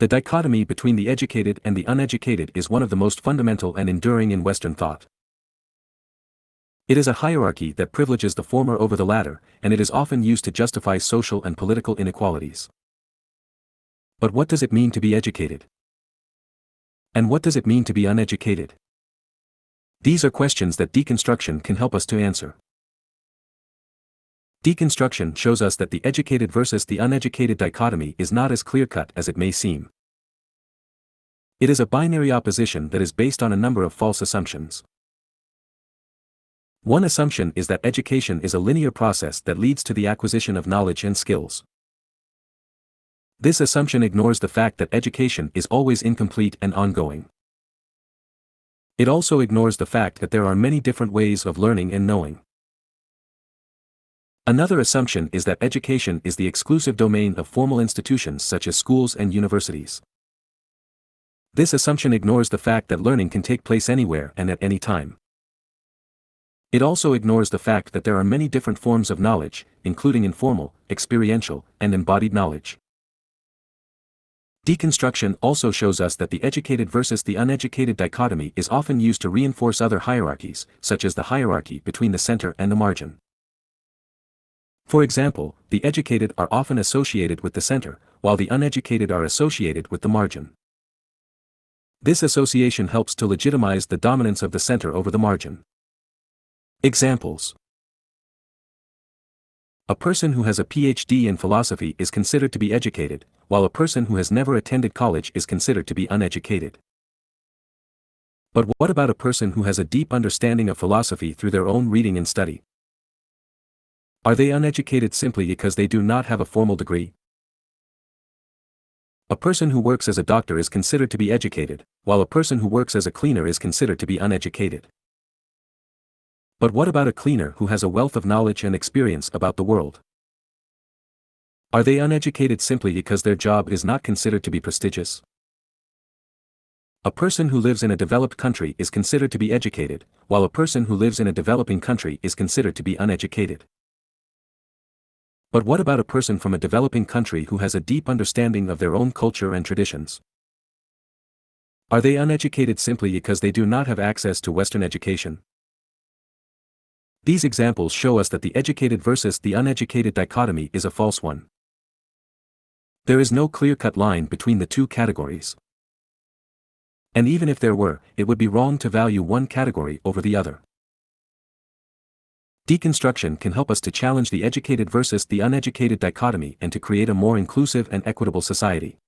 The dichotomy between the educated and the uneducated is one of the most fundamental and enduring in Western thought. It is a hierarchy that privileges the former over the latter, and it is often used to justify social and political inequalities. But what does it mean to be educated? And what does it mean to be uneducated? These are questions that deconstruction can help us to answer. Deconstruction shows us that the educated versus the uneducated dichotomy is not as clear-cut as it may seem. It is a binary opposition that is based on a number of false assumptions. One assumption is that education is a linear process that leads to the acquisition of knowledge and skills. This assumption ignores the fact that education is always incomplete and ongoing. It also ignores the fact that there are many different ways of learning and knowing. Another assumption is that education is the exclusive domain of formal institutions such as schools and universities. This assumption ignores the fact that learning can take place anywhere and at any time. It also ignores the fact that there are many different forms of knowledge, including informal, experiential, and embodied knowledge. Deconstruction also shows us that the educated versus the uneducated dichotomy is often used to reinforce other hierarchies, such as the hierarchy between the center and the margin. For example, the educated are often associated with the center, while the uneducated are associated with the margin. This association helps to legitimize the dominance of the center over the margin. Examples: a person who has a PhD in philosophy is considered to be educated, while a person who has never attended college is considered to be uneducated. But what about a person who has a deep understanding of philosophy through their own reading and study? Are they uneducated simply because they do not have a formal degree? A person who works as a doctor is considered to be educated, while a person who works as a cleaner is considered to be uneducated. But what about a cleaner who has a wealth of knowledge and experience about the world? Are they uneducated simply because their job is not considered to be prestigious? A person who lives in a developed country is considered to be educated, while a person who lives in a developing country is considered to be uneducated. But what about a person from a developing country who has a deep understanding of their own culture and traditions? Are they uneducated simply because they do not have access to Western education? These examples show us that the educated versus the uneducated dichotomy is a false one. There is no clear-cut line between the two categories. And even if there were, it would be wrong to value one category over the other. Deconstruction can help us to challenge the educated versus the uneducated dichotomy and to create a more inclusive and equitable society.